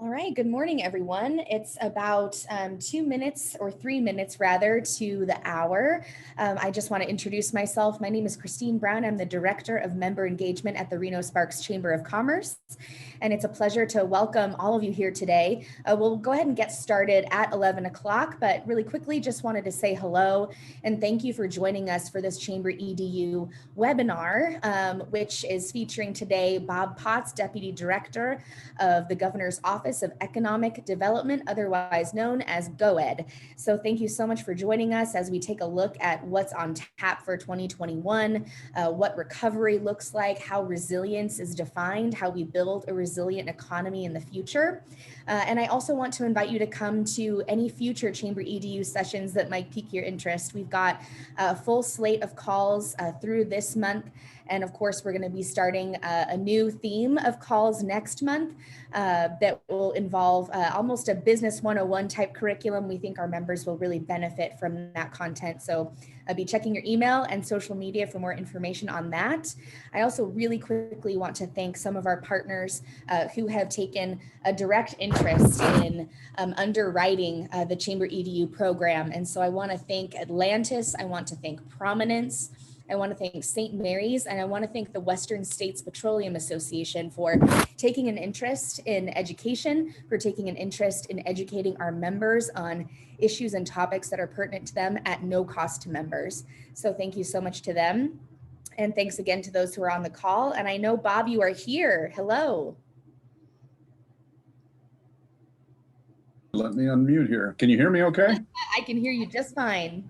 All right, good morning, everyone. It's about 2 minutes or 3 minutes rather to the hour. I just want to introduce myself. My name is Kristine Brown. I'm the Director of Member Engagement at the Reno+Sparks Chamber of Commerce. And it's a pleasure to welcome all of you here today. We'll go ahead and get started at 11 o'clock, but really quickly just wanted to say hello and thank you for joining us for this Chamber EDU webinar, which is featuring today Bob Potts, Deputy Director of the Governor's Office of Economic Development, otherwise known as GOED. So thank you so much for joining us as we take a look at what's on tap for 2021, what recovery looks like, how resilience is defined, how we build a resilient economy in the future. And I also want to invite you to come to any future Chamber EDU sessions that might pique your interest. We've got a full slate of calls through this month. And of course, we're going to be starting a new theme of calls next month that will involve almost a business 101 type curriculum. We think our members will really benefit from that content. So be checking your email and social media for more information on that. I also really quickly want to thank some of our partners who have taken a direct interest in underwriting the Chamber EDU program. And so I want to thank Atlantis. I want to thank Prominence. I want to thank St. Mary's, and I want to thank the Western States Petroleum Association for taking an interest in education, for taking an interest in educating our members on issues and topics that are pertinent to them at no cost to members. So thank you so much to them. And thanks again to those who are on the call. And I know, Bob, you are here. Hello. Let me unmute here. Can you hear me okay? I can hear you just fine.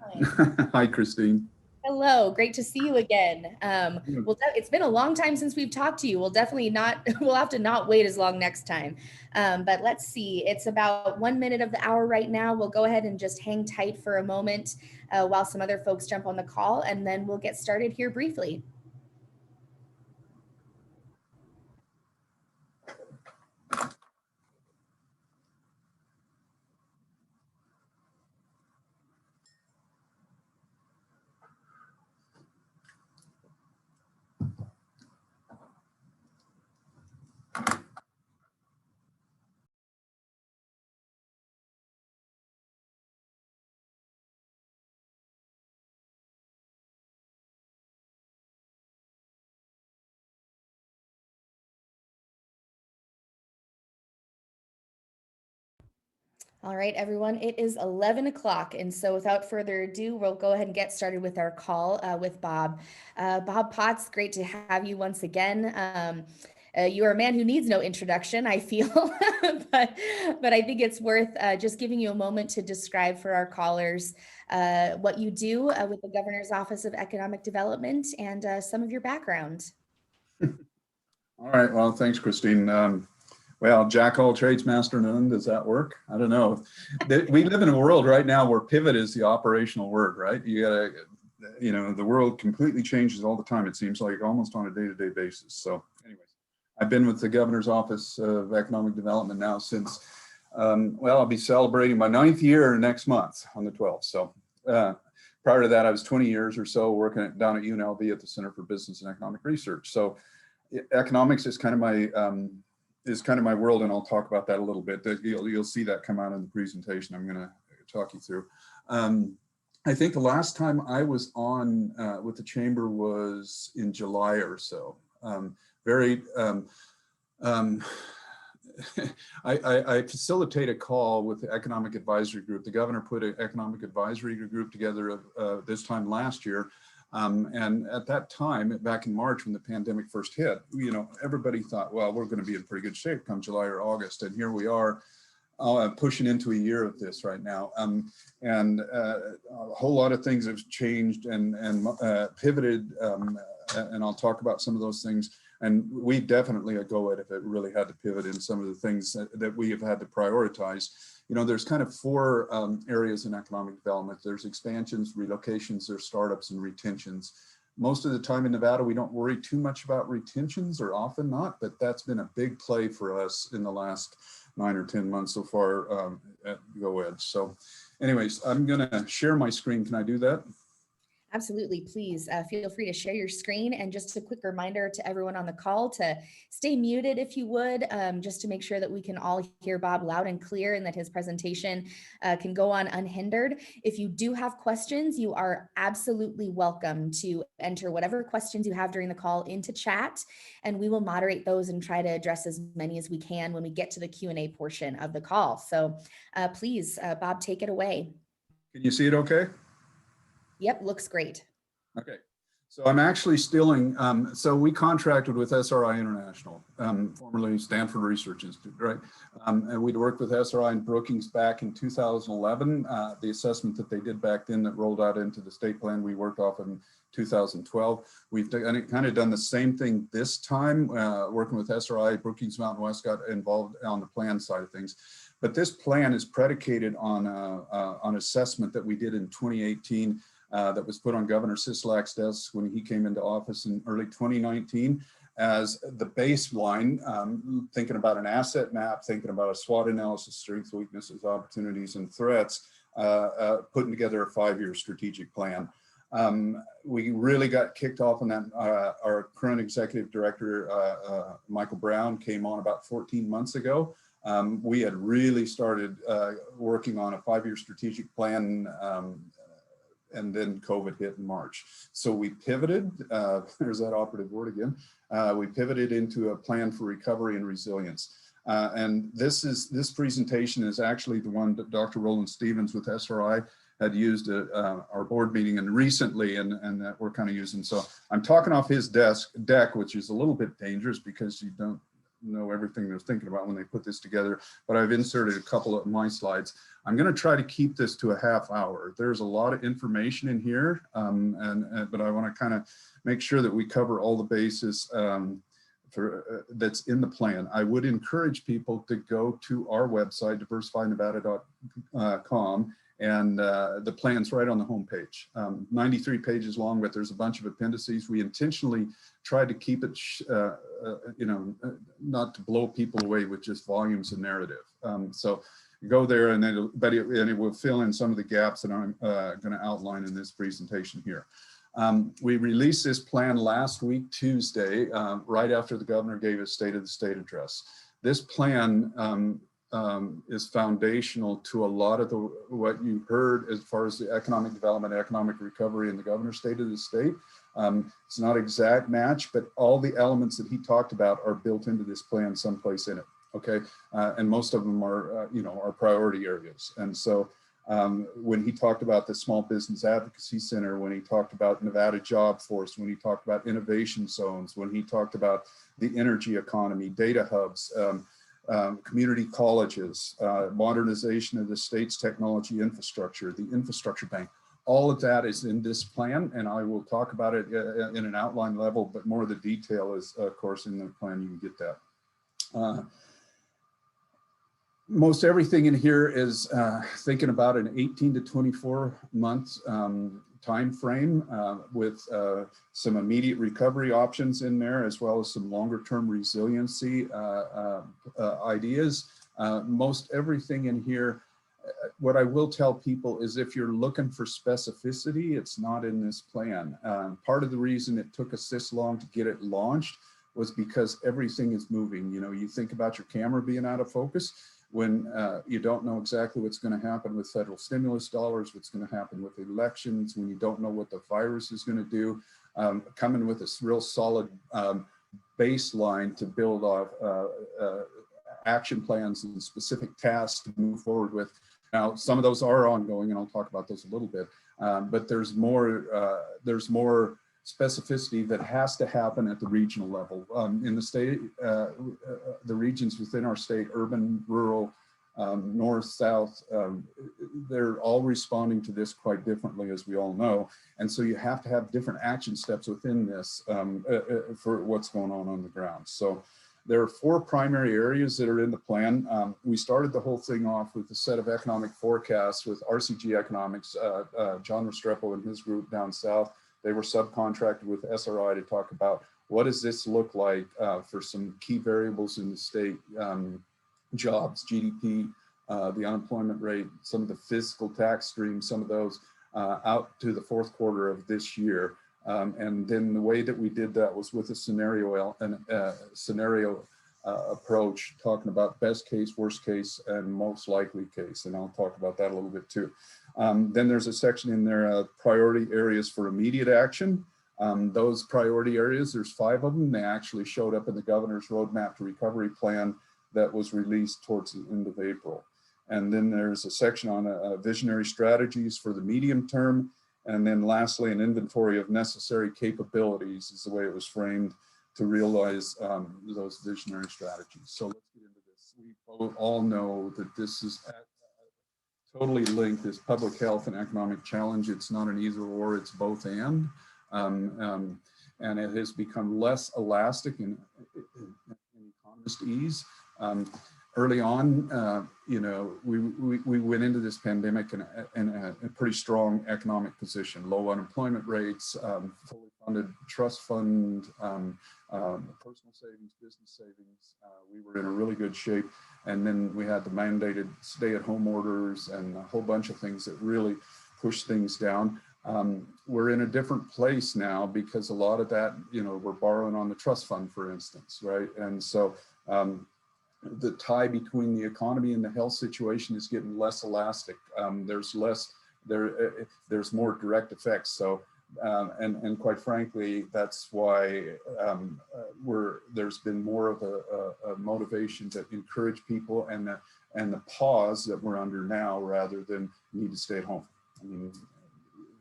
Hi, Kristine. Hello, great to see you again. Well, it's been a long time since we've talked to you. We'll have to not wait as long next time. But let's see, it's about 1 minute of the hour right now. We'll go ahead and just hang tight for a moment while some other folks jump on the call, and then we'll get started here briefly. All right, everyone, it is 11 o'clock. And so without further ado, we'll go ahead and get started with our call with Bob. Bob Potts, great to have you once again. You are a man who needs no introduction, I feel, but I think it's worth just giving you a moment to describe for our callers what you do with the Governor's Office of Economic Development and some of your background. All right, well, thanks, Kristine. Well, jack all trades, master none. Does that work? I don't know. We live in a world right now where pivot is the operational word, right? You gotta, the world completely changes all the time. It seems like almost on a day-to-day basis. So anyways, I've been with the Governor's Office of Economic Development now since, well, I'll be celebrating my 9th year next month on the 12th. So prior to that, I was 20 years or so working down at UNLV at the Center for Business and Economic Research. So economics is kind of my world, and I'll talk about that a little bit. You'll see that come out in the presentation I'm going to talk you through. I think the last time I was on with the Chamber was in July or so. I facilitate a call with the Economic Advisory Group. The governor put an Economic Advisory Group together this time last year. And at that time, back in March, when the pandemic first hit, everybody thought, well, we're going to be in pretty good shape come July or August. And here we are pushing into a year of this right now. And a whole lot of things have changed and pivoted. And I'll talk about some of those things. And we definitely at GOED have really had to pivot in some of the things that we have had to prioritize. There's kind of 4 areas in economic development. There's expansions, relocations, there's startups, and retentions. Most of the time in Nevada, we don't worry too much about retentions, or often not, but that's been a big play for us in the last 9 or 10 months so far at GOED. So anyways, I'm gonna share my screen. Can I do that? Absolutely. Please feel free to share your screen. And just a quick reminder to everyone on the call to stay muted if you would, just to make sure that we can all hear Bob loud and clear and that his presentation can go on unhindered. If you do have questions, you are absolutely welcome to enter whatever questions you have during the call into chat, and we will moderate those and try to address as many as we can when we get to the Q&A portion of the call. So please, Bob, take it away. Can you see it okay? Yep, looks great. Okay, so I'm actually stealing, so we contracted with SRI International, formerly Stanford Research Institute, right? And we'd worked with SRI and Brookings back in 2011. The assessment that they did back then that rolled out into the state plan we worked off in 2012. We've kind of done the same thing this time, working with SRI. Brookings Mountain West got involved on the plan side of things. But this plan is predicated on assessment that we did in 2018 that was put on Governor Sisolak's desk when he came into office in early 2019 as the baseline, thinking about an asset map, thinking about a SWOT analysis, strengths, weaknesses, opportunities, and threats, putting together a 5-year strategic plan. We really got kicked off on that. Our current executive director, Michael Brown, came on about 14 months ago. We had really started working on a 5-year strategic plan, and then COVID hit in March. So we pivoted, there's that operative word again. We pivoted into a plan for recovery and resilience. And this presentation is actually the one that Dr. Roland Stevens with SRI had used at our board meeting and recently, and that we're kind of using. So I'm talking off his deck, which is a little bit dangerous because you don't know everything they're thinking about when they put this together, but I've inserted a couple of my slides. I'm going to try to keep this to a half hour. There's a lot of information in here, but I want to kind of make sure that we cover all the bases that's in the plan. I would encourage people to go to our website, diversifiednevada.com, and the plan's right on the homepage. 93 pages long, but there's a bunch of appendices. We intentionally tried to keep it, not to blow people away with just volumes of narrative. So go there, and it will fill in some of the gaps that I'm going to outline in this presentation here. We released this plan last week, Tuesday, right after the governor gave his State of the State address. This plan is foundational to a lot of what you heard as far as the economic development, economic recovery in the governor's State of the State. It's not exact match, but all the elements that he talked about are built into this plan someplace in it. Okay, and most of them are, our priority areas. And so when he talked about the Small Business Advocacy Center, when he talked about Nevada Job Force, when he talked about innovation zones, when he talked about the energy economy, data hubs, community colleges, modernization of the state's technology infrastructure, the infrastructure bank, all of that is in this plan, and I will talk about it in an outline level, but more of the detail is, of course, in the plan. You can get that. Most everything in here is thinking about an 18 to 24 months time frame with some immediate recovery options in there, as well as some longer term resiliency ideas. Most everything in here, what I will tell people is if you're looking for specificity, it's not in this plan. Part of the reason it took us this long to get it launched was because everything is moving. You think about your camera being out of focus when you don't know exactly what's going to happen with federal stimulus dollars, what's going to happen with elections, when you don't know what the virus is going to do. Coming with a real solid baseline to build off action plans and specific tasks to move forward with. Now, some of those are ongoing, and I'll talk about those a little bit, but there's more specificity that has to happen at the regional level. In the state, the regions within our state, urban, rural, north, south, they're all responding to this quite differently, as we all know. And so you have to have different action steps within this for what's going on the ground. So there are 4 primary areas that are in the plan. We started the whole thing off with a set of economic forecasts with RCG Economics, John Restrepo and his group down south. They were subcontracted with SRI to talk about what does this look like for some key variables in the state, jobs, GDP, the unemployment rate, some of the fiscal tax streams, some of those. out to the fourth quarter of this year. And then the way that we did that was with a scenario approach, talking about best case, worst case, and most likely case. And I'll talk about that a little bit too. Then there's a section in there, priority areas for immediate action. Those priority areas, there's 5 of them. They actually showed up in the governor's roadmap to recovery plan that was released towards the end of April. And then there's a section on visionary strategies for the medium term. And then lastly, an inventory of necessary capabilities is the way it was framed to realize those visionary strategies. So let's get into this. We all know that this is totally linked, this public health and economic challenge. It's not an either or, it's both and. And it has become less elastic in economist ease. Early on, you know, we went into this pandemic in a pretty strong economic position, low unemployment rates, fully funded trust fund, personal savings, business savings. We were in a really good shape. And then we had the mandated stay-at-home orders and a whole bunch of things that really pushed things down. We're in a different place now because a lot of that, you know, we're borrowing on the trust fund, for instance, right? And so the tie between the economy and the health situation is getting less elastic. There's more direct effects. So, and quite frankly, that's why there's been more of a motivation to encourage people and the pause that we're under now rather than need to stay at home. I mean,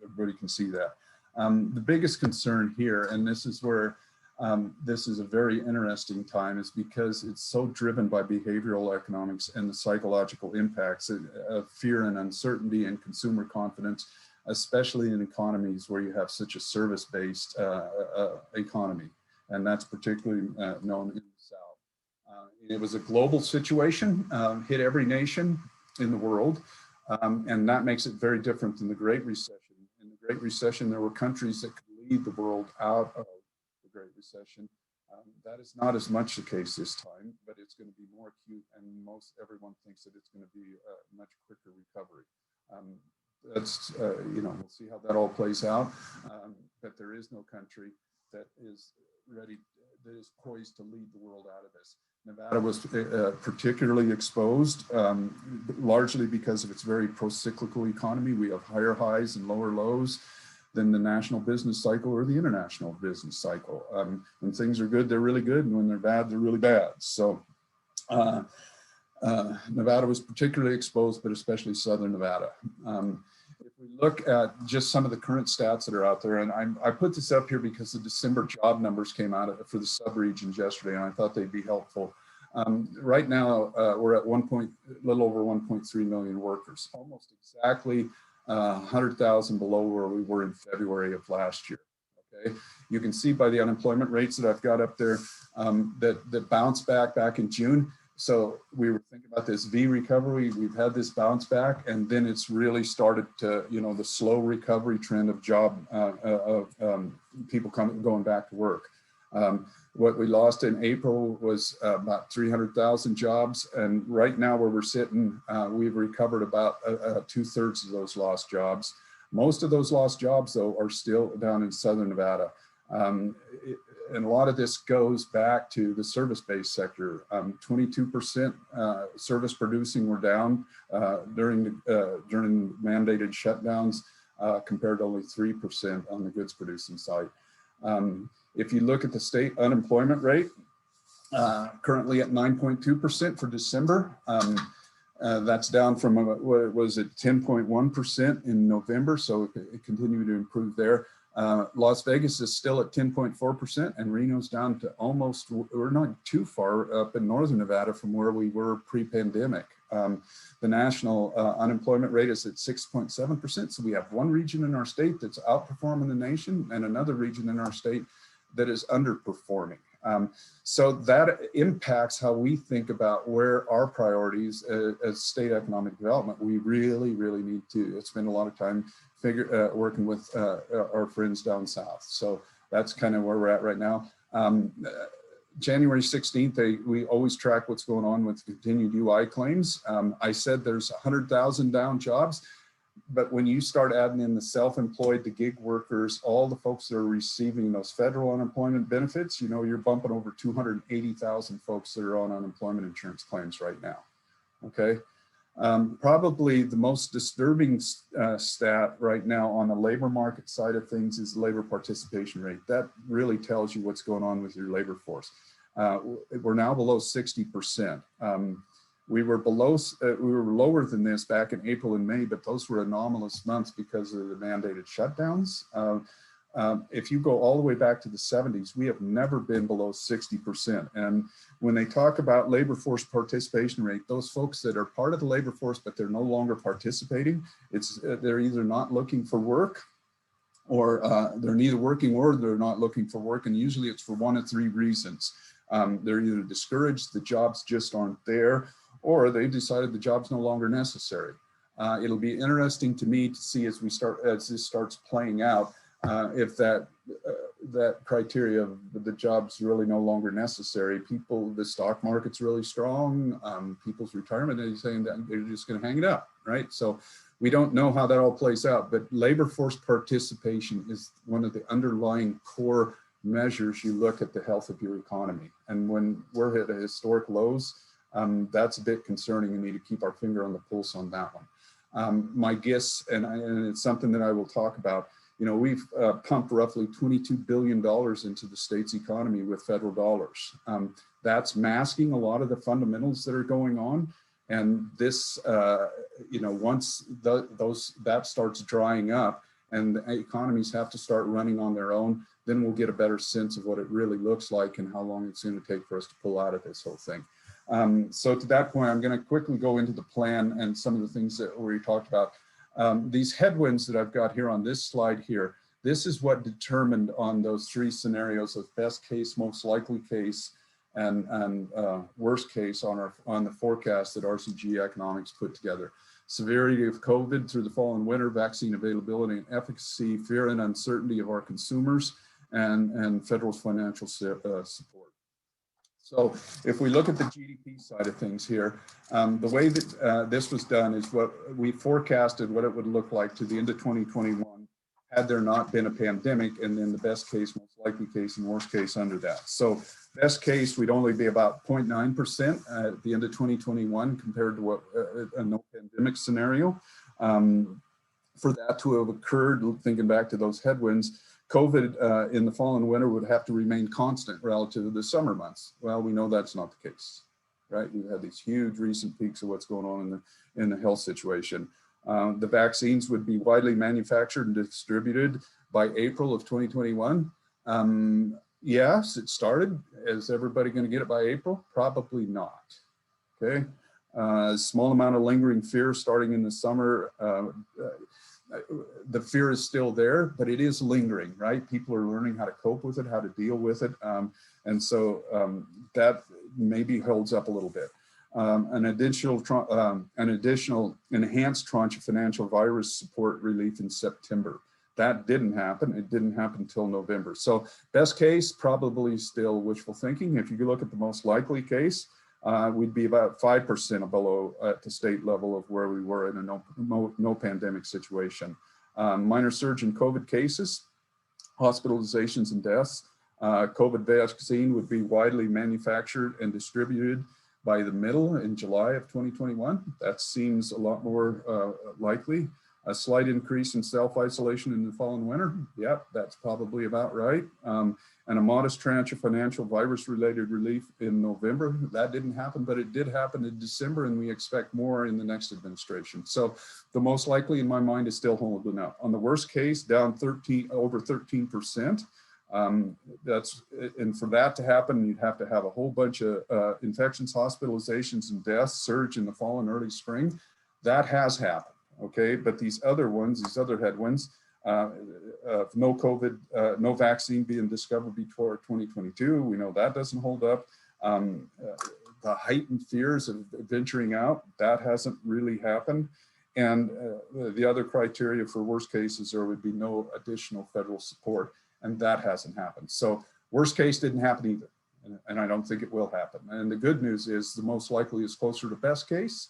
everybody can see that. The biggest concern here, and this is where this is a very interesting time, is because it's so driven by behavioral economics and the psychological impacts of fear and uncertainty and consumer confidence, especially in economies where you have such a service-based economy. And that's particularly known in the South. It was a global situation, hit every nation in the world. And that makes it very different than the Great Recession. In the Great Recession, there were countries that could lead the world out of the Great Recession. That is not as much the case this time, but it's going to be more acute, and everyone thinks that it's going to be a much quicker recovery. That's, you know, we'll see how that all plays out, but there is no country that is ready, that is poised to lead the world out of this. Nevada was particularly exposed, largely because of its very pro-cyclical economy. We have higher highs and lower lows than the national business cycle or the international business cycle. When things are good, they're really good, and when they're bad, they're really bad. So Nevada was particularly exposed, but especially Southern Nevada. If we look at just some of the current stats that are out there, and I put this up here because the December job numbers came out for the subregions yesterday, and I thought they'd be helpful. Right now, we're at little over 1.3 million workers, almost exactly 100,000 below where we were in February of last year. Okay, you can see by the unemployment rates that I've got up there that bounced back in June. So we were thinking about this V recovery. We've had this bounce back, and then it's really started to, you know, the slow recovery trend of people going back to work. What we lost in April was about 300,000 jobs, and right now where we're sitting, we've recovered about 2/3 of those lost jobs. Most of those lost jobs, though, are still down in Southern Nevada. And a lot of this goes back to the service-based sector. 22% service producing were down during mandated shutdowns, compared to only 3% on the goods producing side. If you look at the state unemployment rate, currently at 9.2% for December. That's down from what was it, 10.1% in November, so it continued to improve there. Las Vegas is still at 10.4%, and Reno's down to almost, we're not too far up in Northern Nevada from where we were pre-pandemic. The national unemployment rate is at 6.7%, so we have one region in our state that's outperforming the nation and another region in our state that is underperforming. So that impacts how we think about where our priorities as state economic development. We really, really need to spend a lot of time working with our friends down south. So that's kind of where we're at right now. January 16th, we always track what's going on with continued UI claims. I said there's 100,000 down jobs. but when you start adding in the self-employed, the gig workers, all the folks that are receiving those federal unemployment benefits, you know, you're bumping over 280,000 folks that are on unemployment insurance claims right now. Okay. Probably the most disturbing stat right now on the labor market side of things is the labor participation rate. That really tells you what's going on with your labor force. We're now below 60%. We were lower than this back in April and May, but those were anomalous months because of the mandated shutdowns. If you go all the way back to the 70s, we have never been below 60%. And when they talk about labor force participation rate, those folks that are part of the labor force, but they're no longer participating, they're either not looking for work, or they're neither working or they're not looking for work. And usually it's for one of three reasons. They're either discouraged, the jobs just aren't there, or they decided the job's no longer necessary. It'll be interesting to me to see as this starts playing out, if that criteria of the job's really no longer necessary. The stock market's really strong, people's retirement, they're saying that they're just gonna hang it up, right? So we don't know how that all plays out, but labor force participation is one of the underlying core measures you look at the health of your economy. And when we're at historic lows, that's a bit concerning, and we need to keep our finger on the pulse on that one. My guess, and it's something that I will talk about, you know, we've pumped roughly $22 billion into the state's economy with federal dollars. That's masking a lot of the fundamentals that are going on. And this, you know, once that starts drying up and the economies have to start running on their own, then we'll get a better sense of what it really looks like and how long it's going to take for us to pull out of this whole thing. So to that point, I'm going to quickly go into the plan and some of the things that we talked about. These headwinds that I've got here on this slide here, this is what determined on those three scenarios of best case, most likely case, and worst case on the forecast that RCG Economics put together. Severity of COVID through the fall and winter, vaccine availability and efficacy, fear and uncertainty of our consumers, and federal financial support. So if we look at the GDP side of things here, the way that this was done is what we forecasted what it would look like to the end of 2021 had there not been a pandemic, and then the best case, most likely case, and worst case under that. So best case, we'd only be about 0.9% at the end of 2021 compared to what a no pandemic scenario. For that to have occurred, thinking back to those headwinds, COVID in the fall and winter would have to remain constant relative to the summer months. Well, we know that's not the case, right? We've had these huge recent peaks of what's going on in the health situation. The vaccines would be widely manufactured and distributed by April of 2021. Yes, it started. Is everybody going to get it by April? Probably not. Okay. A small amount of lingering fear starting in the summer. The fear is still there, but it is lingering, right? People are learning how to cope with it, how to deal with it. And so that maybe holds up a little bit. An additional enhanced tranche of financial virus support relief in September. That didn't happen. It didn't happen until November. So best case, probably still wishful thinking. If you look at the most likely case, we'd be about 5% below at the state level of where we were in a no pandemic situation. Minor surge in COVID cases, hospitalizations and deaths. COVID vaccine would be widely manufactured and distributed by the middle in July of 2021. That seems a lot more likely. A slight increase in self-isolation in the fall and winter. Yep, that's probably about right. And a modest tranche of financial virus-related relief in November. That didn't happen, but it did happen in December, and we expect more in the next administration. So the most likely in my mind is still holding up. On the worst case, down over 13%. And for that to happen, you'd have to have a whole bunch of infections, hospitalizations, and deaths surge in the fall and early spring. That has happened. Okay, but these other ones, these other headwinds, no COVID, no vaccine being discovered before 2022, we know that doesn't hold up. The heightened fears of venturing out, that hasn't really happened. And the other criteria for worst cases, there would be no additional federal support, and that hasn't happened. So worst case didn't happen either, and I don't think it will happen. And the good news is the most likely is closer to best case.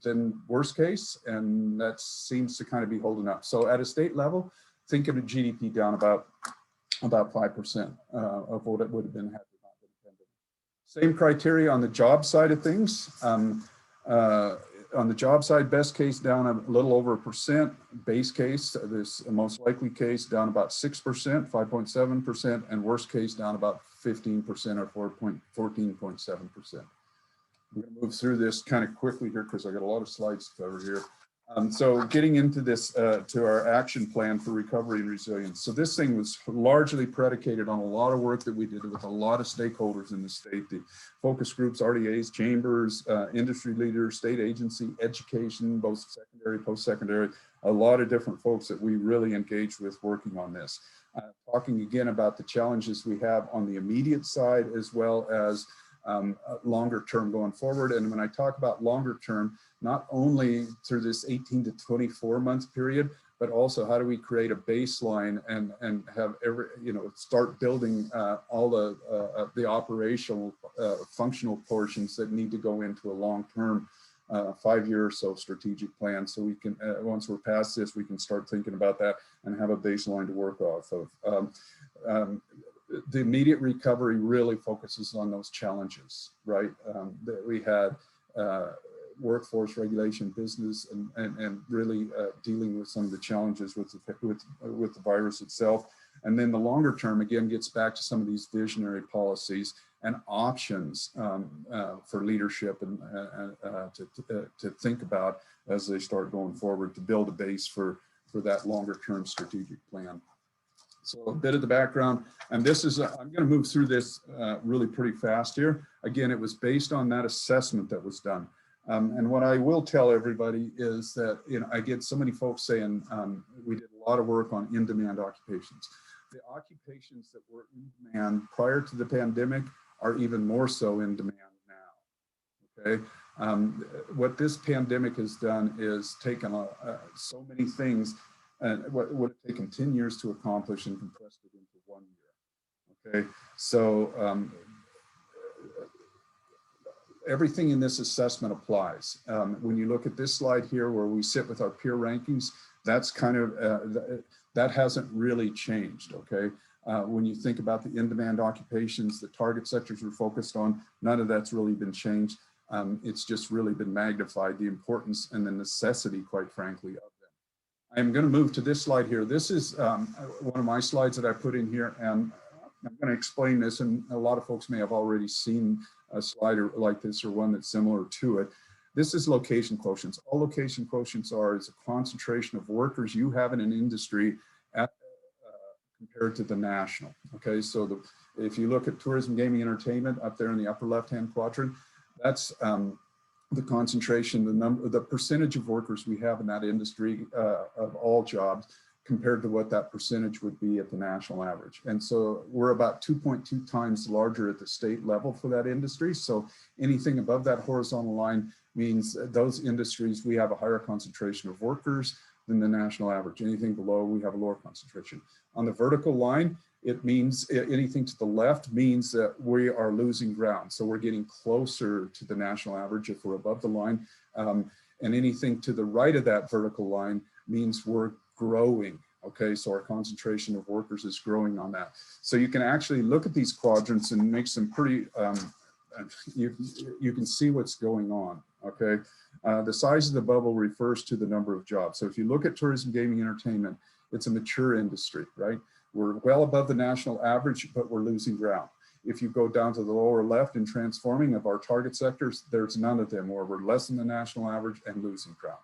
than worst case, and that seems to kind of be holding up. So at a state level, think of a GDP down about 5% of what it would have been had we not been pandemic. Same criteria on the job side of things. On the job side, best case down a little over 1%, base case, this most likely case down about 6%, 5.7%, and worst case down about 15% or 14.7%. I'm going to move through this kind of quickly here because I got a lot of slides to cover here. So getting into this, to our action plan for recovery and resilience. So this thing was largely predicated on a lot of work that we did with a lot of stakeholders in the state, the focus groups, RDAs, chambers, industry leaders, state agency, education, both secondary, post-secondary, a lot of different folks that we really engaged with working on this. Talking again about the challenges we have on the immediate side as well as longer term going forward. And when I talk about longer term, not only through this 18 to 24 month period, but also how do we create a baseline and have start building all the operational functional portions that need to go into a long-term 5-year or so strategic plan. So we can, once we're past this, we can start thinking about that and have a baseline to work off of. The immediate recovery really focuses on those challenges, right? That we had workforce regulation, business, and really dealing with some of the challenges with the virus itself. And then the longer term, again, gets back to some of these visionary policies and options for leadership and to think about as they start going forward to build a base for that longer term strategic plan. So a bit of the background, and this is, I'm going to move through this really pretty fast here. Again, it was based on that assessment that was done. And what I will tell everybody is that, I get so many folks saying we did a lot of work on in-demand occupations. The occupations that were in demand prior to the pandemic are even more so in demand now, okay? What this pandemic has done is taken so many things and what would have taken 10 years to accomplish and compressed it into 1 year, okay? So everything in this assessment applies. When you look at this slide here where we sit with our peer rankings, that's kind of, that hasn't really changed, okay? When you think about the in-demand occupations, the target sectors we're focused on, none of that's really been changed. It's just really been magnified, the importance and the necessity, quite frankly, of them. I'm going to move to this slide here. This is one of my slides that I put in here, and I'm going to explain this, and a lot of folks may have already seen a slide like this or one that's similar to it. This is location quotients. All location quotients is a concentration of workers you have in an industry at, compared to the national. Okay, so if you look at tourism, gaming, entertainment up there in the upper left-hand quadrant, that's the concentration, the percentage of workers we have in that industry of all jobs compared to what that percentage would be at the national average. And so we're about 2.2 times larger at the state level for that industry. So anything above that horizontal line means those industries, we have a higher concentration of workers than the national average. Anything below, we have a lower concentration. On the vertical line, it means anything to the left means that we are losing ground. So we're getting closer to the national average if we're above the line. And anything to the right of that vertical line means we're growing. Okay, so our concentration of workers is growing on that. So you can actually look at these quadrants and make some pretty, you can see what's going on. Okay, the size of the bubble refers to the number of jobs. So if you look at tourism, gaming, entertainment, it's a mature industry, right? We're well above the national average, but we're losing ground. If you go down to the lower left in transforming of our target sectors, there's none of them where we're less than the national average and losing ground.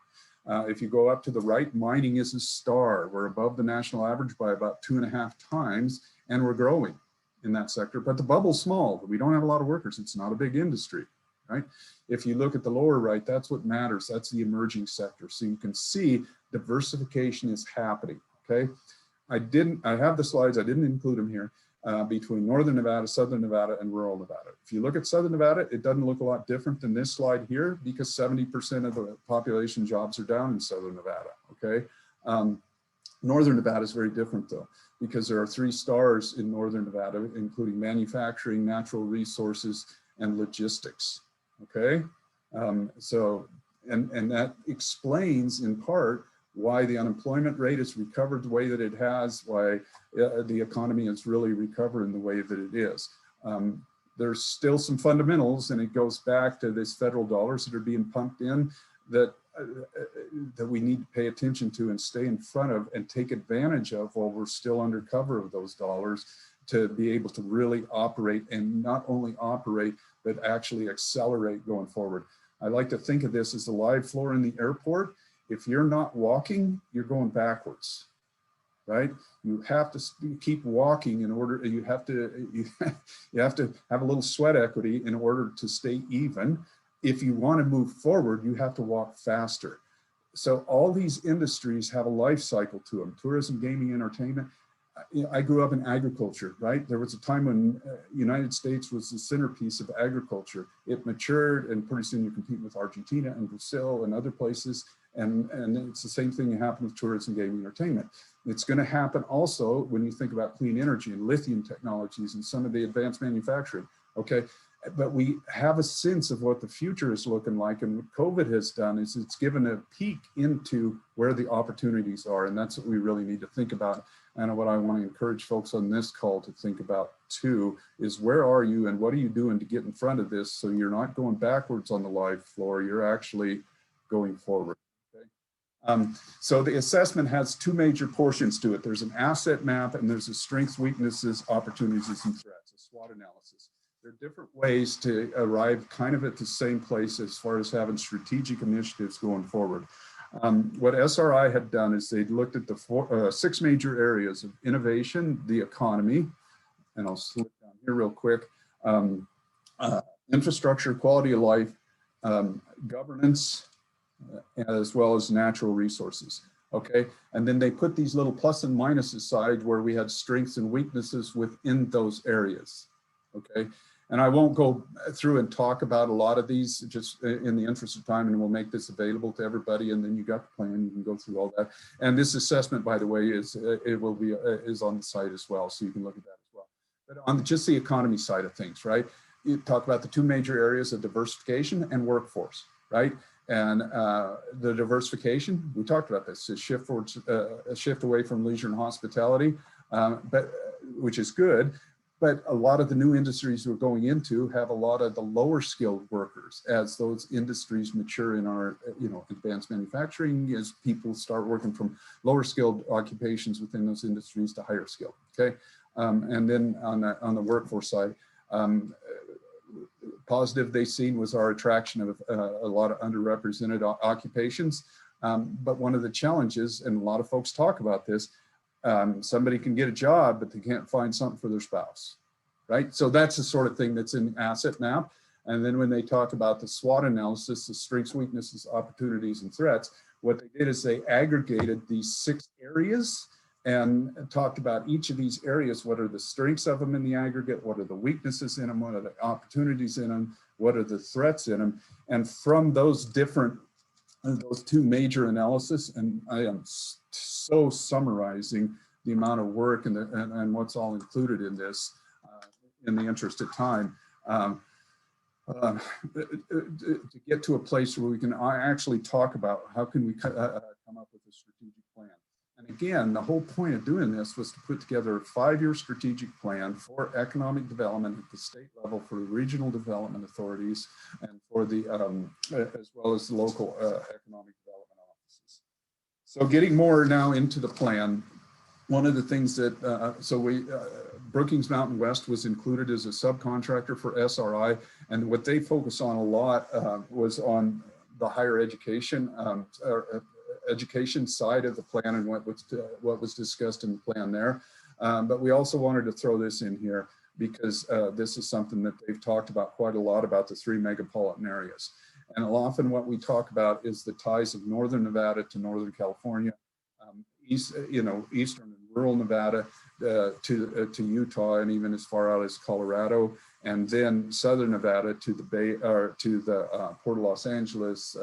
If you go up to the right, mining is a star. We're above the national average by about 2.5 times, and we're growing in that sector. But the bubble's small. We don't have a lot of workers. It's not a big industry, right? If you look at the lower right, that's what matters. That's the emerging sector. So you can see diversification is happening, okay? I have the slides, I didn't include them here, between Northern Nevada, Southern Nevada, and rural Nevada. If you look at Southern Nevada, it doesn't look a lot different than this slide here because 70% of the population jobs are down in Southern Nevada, okay? Northern Nevada is very different though, because there are 3 stars in Northern Nevada, including manufacturing, natural resources, and logistics, okay? So and that explains in part why the unemployment rate has recovered the way that it has, why the economy is really recovering the way that it is. There's still some fundamentals, and it goes back to these federal dollars that are being pumped in that we need to pay attention to and stay in front of and take advantage of while we're still under cover of those dollars, to be able to really operate, and not only operate, but actually accelerate going forward. I like to think of this as the live floor in the airport. If you're not walking, you're going backwards, right? You have to keep walking in order, you have to have a little sweat equity in order to stay even. If you want to move forward, you have to walk faster. So all these industries have a life cycle to them: tourism, gaming, entertainment. I grew up in agriculture, right? There was a time when United States was the centerpiece of agriculture. It matured, and pretty soon you're competing with Argentina and Brazil and other places. And it's the same thing that happened with tourism, gaming, entertainment. It's going to happen also when you think about clean energy and lithium technologies and some of the advanced manufacturing, okay? But we have a sense of what the future is looking like, and what COVID has done is it's given a peek into where the opportunities are, and that's what we really need to think about. And what I want to encourage folks on this call to think about too is, where are you and what are you doing to get in front of this, so you're not going backwards on the live floor, you're actually going forward. Okay? So the assessment has two major portions to it. There's an asset map, and there's a strengths, weaknesses, opportunities, and threats, a SWOT analysis. There are different ways to arrive kind of at the same place as far as having strategic initiatives going forward. What SRI had done is they looked at the six major areas of innovation, the economy, and I'll slip down here real quick, infrastructure, quality of life, governance, as well as natural resources, okay? And then they put these little plus and minus aside where we had strengths and weaknesses within those areas, okay? And I won't go through and talk about a lot of these, just in the interest of time, and we'll make this available to everybody. And then you got the plan, you can go through all that. And this assessment, by the way, is on the site as well, so you can look at that as well. But on just the economy side of things, right? You talk about the two major areas of diversification and workforce, right? And the diversification, we talked about this, a shift away from leisure and hospitality, which is good. But a lot of the new industries we're going into have a lot of the lower skilled workers as those industries mature in our, advanced manufacturing, as people start working from lower skilled occupations within those industries to higher skilled, okay? And then on the workforce side, positive they seen was our attraction of a lot of underrepresented occupations. But one of the challenges, and a lot of folks talk about this, somebody can get a job, but they can't find something for their spouse, right? So that's the sort of thing that's in the asset map. And then when they talk about the SWOT analysis, the strengths, weaknesses, opportunities, and threats, what they did is they aggregated these 6 areas and talked about each of these areas. What are the strengths of them in the aggregate? What are the weaknesses in them? What are the opportunities in them? What are the threats in them? And from those two major analysis, and I am so summarizing the amount of work and what's all included in this in the interest of time, to get to a place where we can actually talk about how can we come up with a strategic plan. And again, the whole point of doing this was to put together a 5-year strategic plan for economic development at the state level, for the regional development authorities, and for the as well as the local economic development offices. So getting more now into the plan, one of the things that, Brookings Mountain West was included as a subcontractor for SRI, and what they focus on a lot was on the higher education education side of the plan and what was discussed in the plan there. But we also wanted to throw this in here because this is something that they've talked about quite a lot about the 3 megapolitan areas. And often what we talk about is the ties of Northern Nevada to Northern California, Eastern and rural Nevada to Utah, and even as far out as Colorado, and then Southern Nevada to the Bay, or to the Port of Los Angeles,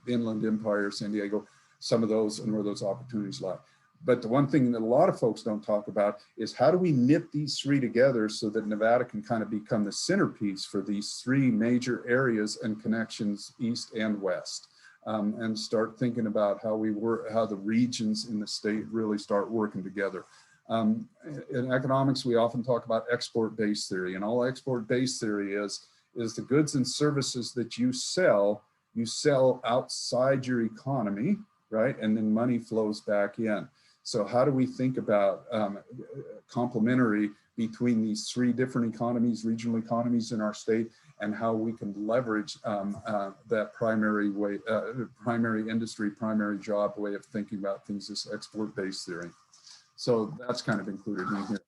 Inland Empire, San Diego, some of those, and where those opportunities lie. But the one thing that a lot of folks don't talk about is how do we knit these three together so that Nevada can kind of become the centerpiece for these three major areas and connections east and west, and start thinking about how we work, how the regions in the state really start working together. In economics, we often talk about export-based theory, and all export-based theory is the goods and services that you sell outside your economy, right? And then money flows back in. So how do we think about complementary between these three different economies, regional economies in our state, and how we can leverage that primary way, primary industry, primary job way of thinking about things, this export-based theory. So that's kind of included in here.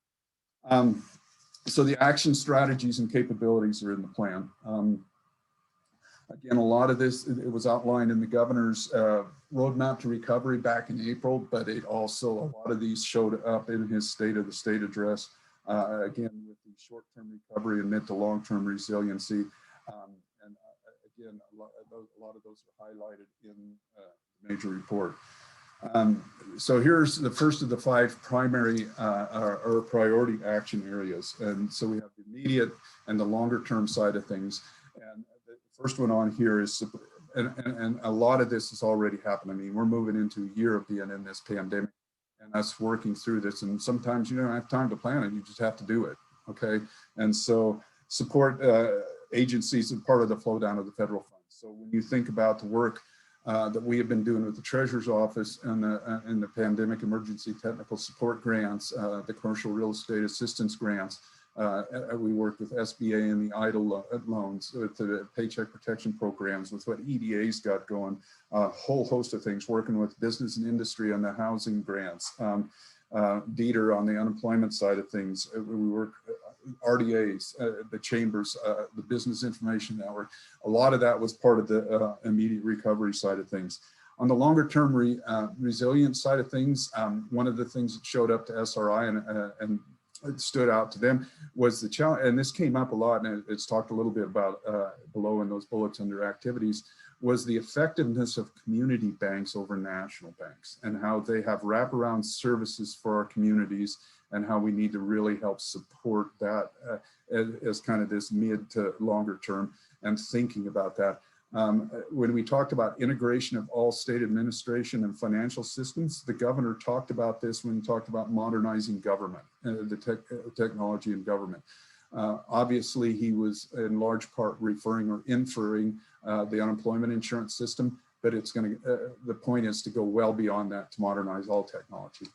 So the action strategies and capabilities are in the plan. Again, a lot of this, it was outlined in the governor's roadmap to recovery back in April, but it also, a lot of these showed up in his State of the State address, again, with the short-term recovery and mid to long-term resiliency. Again, a lot of those are highlighted in the major report. So here's the first of the 5 primary or priority action areas. And so we have the immediate and the longer term side of things. And the first one on here is, and a lot of this has already happened. I mean, we're moving into a year of being in this pandemic and us working through this. And sometimes you don't have time to plan it, you just have to do it, okay? And so support agencies and part of the flow down of the federal funds. So when you think about the work that we have been doing with the Treasurer's Office and the pandemic emergency technical support grants, the commercial real estate assistance grants. We worked with SBA and the EIDL loans, with the paycheck protection programs, with what EDA's got going, a whole host of things, working with business and industry on the housing grants, Dieter on the unemployment side of things. We work RDAs, the chambers, the business information network. A lot of that was part of the immediate recovery side of things. On the longer term resilience side of things, one of the things that showed up to SRI and it stood out to them was the challenge, and this came up a lot, and it's talked a little bit about below in those bullets under activities, was the effectiveness of community banks over national banks and how they have wraparound services for our communities and how we need to really help support that as kind of this mid to longer term and thinking about that. When we talked about integration of all state administration and financial systems, the governor talked about this when he talked about modernizing government, the technology in government. Obviously, he was in large part referring or inferring the unemployment insurance system, but it's going to, the point is to go well beyond that to modernize all technology.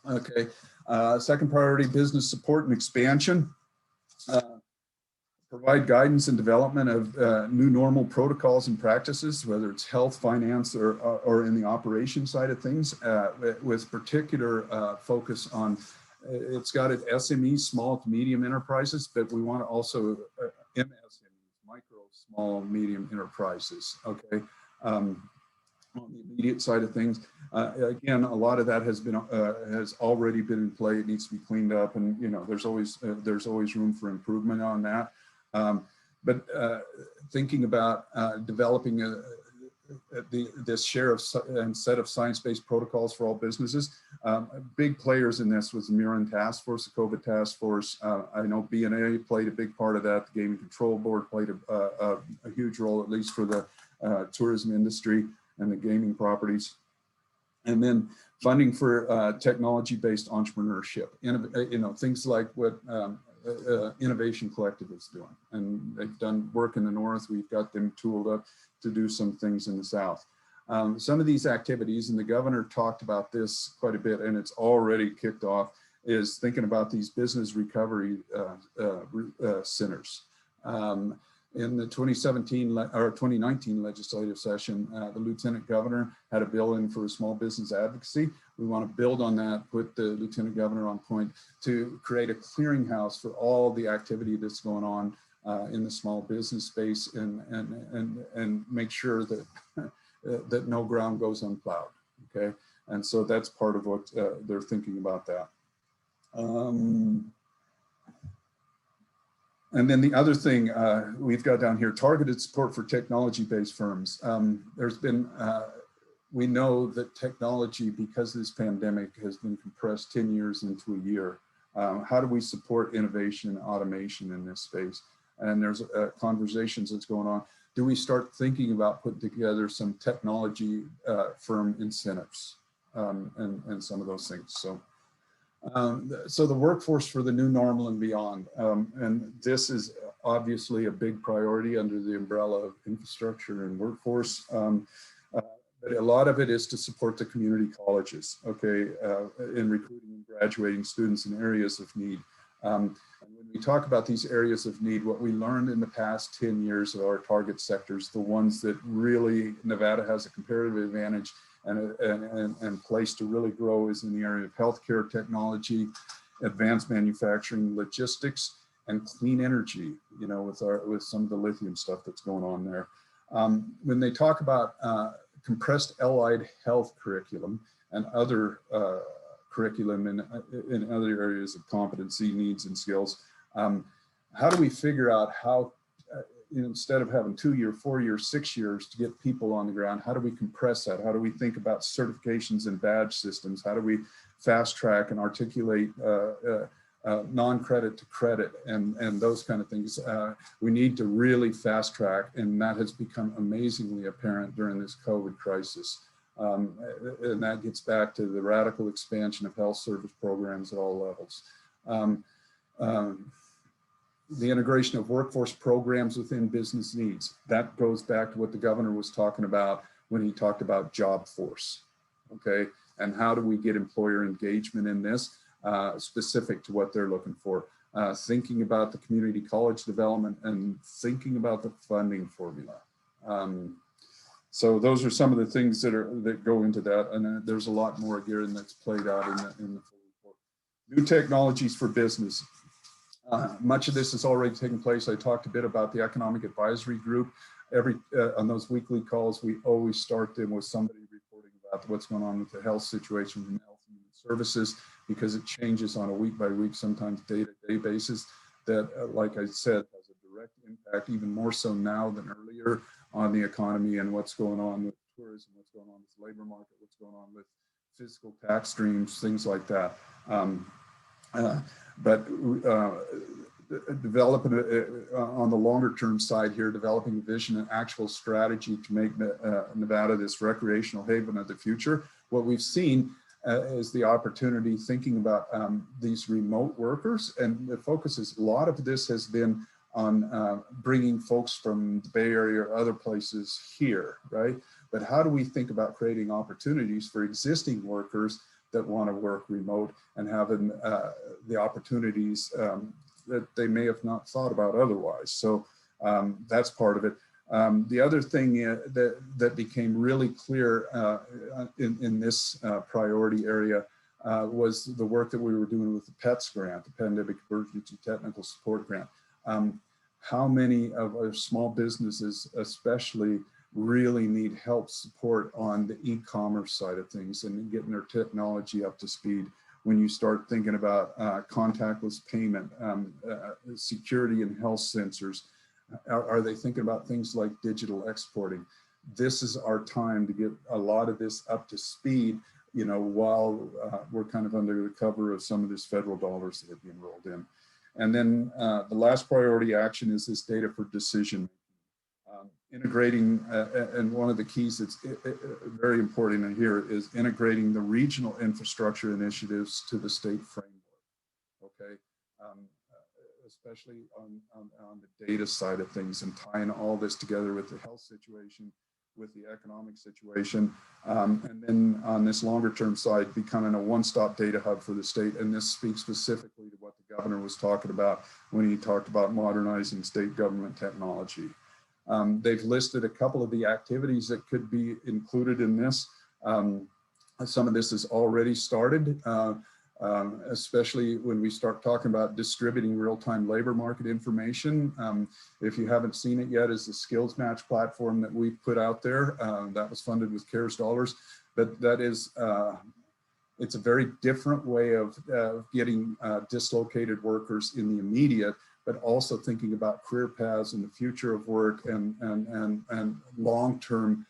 Okay, second priority, business support and expansion. Provide guidance and development of new normal protocols and practices, whether it's health, finance, or in the operation side of things, with particular focus on, it's got an SME, small to medium enterprises, but we want to also MSMEs, micro, small, medium enterprises, okay? On the immediate side of things, again, a lot of that has been has already been in play. It needs to be cleaned up, and you know, there's always room for improvement on that. But thinking about developing this share of and set of science-based protocols for all businesses. Big players in this was the Murin Task Force, the COVID Task Force. I know BNA played a big part of that. The Gaming Control Board played a huge role, at least for the tourism industry and the gaming properties. And then funding for technology-based entrepreneurship. You know, things like what Innovation Collective is doing, and they've done work in the north. We've got them tooled up to do some things in the south. Some of these activities, and the governor talked about this quite a bit, and it's already kicked off, is thinking about these business recovery centers. In the 2017 or 2019 legislative session, the lieutenant governor had a bill in for small business advocacy. We want to build on that, put the lieutenant governor on point to create a clearinghouse for all the activity that's going on in the small business space, and make sure that that no ground goes unplowed. Okay, and so that's part of what they're thinking about that. And then the other thing we've got down here, targeted support for technology-based firms. There's been we know that technology, because of this pandemic, has been compressed 10 years into a year. How do we support innovation and automation in this space? And there's conversations that's going on. Do we start thinking about putting together some technology firm incentives and some of those things? So the workforce for the new normal and beyond. And this is obviously a big priority under the umbrella of infrastructure and workforce. But a lot of it is to support the community colleges, okay, in recruiting and graduating students in areas of need. And when we talk about these areas of need, what we learned in the past 10 years of our target sectors, the ones that really Nevada has a comparative advantage and place to really grow, is in the area of healthcare technology, advanced manufacturing, logistics, and clean energy, you know, with some of the lithium stuff that's going on there. When they talk about compressed allied health curriculum and other curriculum in other areas of competency, needs, and skills, how do we figure out how, instead of having 2 year, 4 year, 6 years to get people on the ground, how do we compress that? How do we think about certifications and badge systems? How do we fast track and articulate non-credit to credit and those kind of things? We need to really fast track, and that has become amazingly apparent during this COVID crisis. And that gets back to the radical expansion of health service programs at all levels. The integration of workforce programs within business needs. That goes back to what the governor was talking about when he talked about job force, okay? And how do we get employer engagement in this, specific to what they're looking for? Thinking about the community college development and thinking about the funding formula. So those are some of the things that go into that, and there's a lot more here, and that's played out in the full report. New technologies for business. Much of this has already taken place. I talked a bit about the economic advisory group. On those weekly calls, we always start them with somebody reporting about what's going on with the health situation in Health and Human Services, because it changes on a week by week, sometimes day-to-day basis. That, like I said, has a direct impact, even more so now than earlier, on the economy and what's going on with tourism, what's going on with the labor market, what's going on with fiscal tax streams, things like that. Developing on the longer term side here, developing vision and actual strategy to make Nevada this recreational haven of the future. What we've seen is the opportunity, thinking about these remote workers, and the focus is, a lot of this has been on bringing folks from the Bay Area or other places here, right? But how do we think about creating opportunities for existing workers that want to work remote and having the opportunities that they may have not thought about otherwise? So that's part of it. The other thing that became really clear in this priority area was the work that we were doing with the PETS grant, the Pandemic Emergency Technical Support Grant. How many of our small businesses especially really need help support on the e-commerce side of things and getting their technology up to speed? When you start thinking about contactless payment, security and health sensors, are they thinking about things like digital exporting? This is our time to get a lot of this up to speed, you know, while we're kind of under the cover of some of this federal dollars that have been rolled in. And then the last priority action is this data for decision. Integrating, and one of the keys that's very important in here is integrating the regional infrastructure initiatives to the state framework, okay? Especially on the data side of things, and tying all this together with the health situation, with the economic situation, and then on this longer term side, becoming a one-stop data hub for the state. And this speaks specifically to what the governor was talking about when he talked about modernizing state government technology. They've listed a couple of the activities that could be included in this. Some of this has already started, especially when we start talking about distributing real-time labor market information. If you haven't seen it yet, is the Skills Match platform that we've put out there. That was funded with CARES dollars, but that is, it's a very different way of getting dislocated workers in the immediate, but also thinking about career paths and the future of work and long-term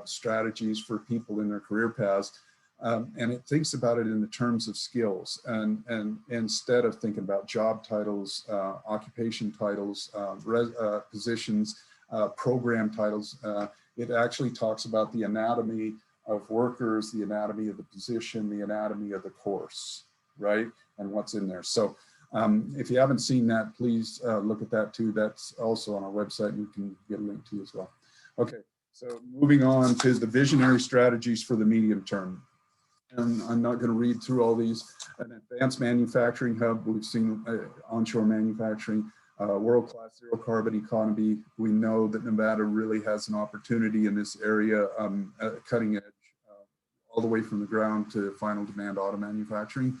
strategies for people in their career paths. And it thinks about it in the terms of skills, and instead of thinking about job titles, occupation titles, positions, program titles, it actually talks about the anatomy of workers, the anatomy of the position, the anatomy of the course, right? And what's in there. So if you haven't seen that, please look at that too. That's also on our website, and you can get a link to as well. Okay, so moving on to the visionary strategies for the medium term. And I'm not going to read through all these. An advanced manufacturing hub, we've seen onshore manufacturing, world-class zero carbon economy. We know that Nevada really has an opportunity in this area, cutting edge, all the way from the ground to final demand auto manufacturing,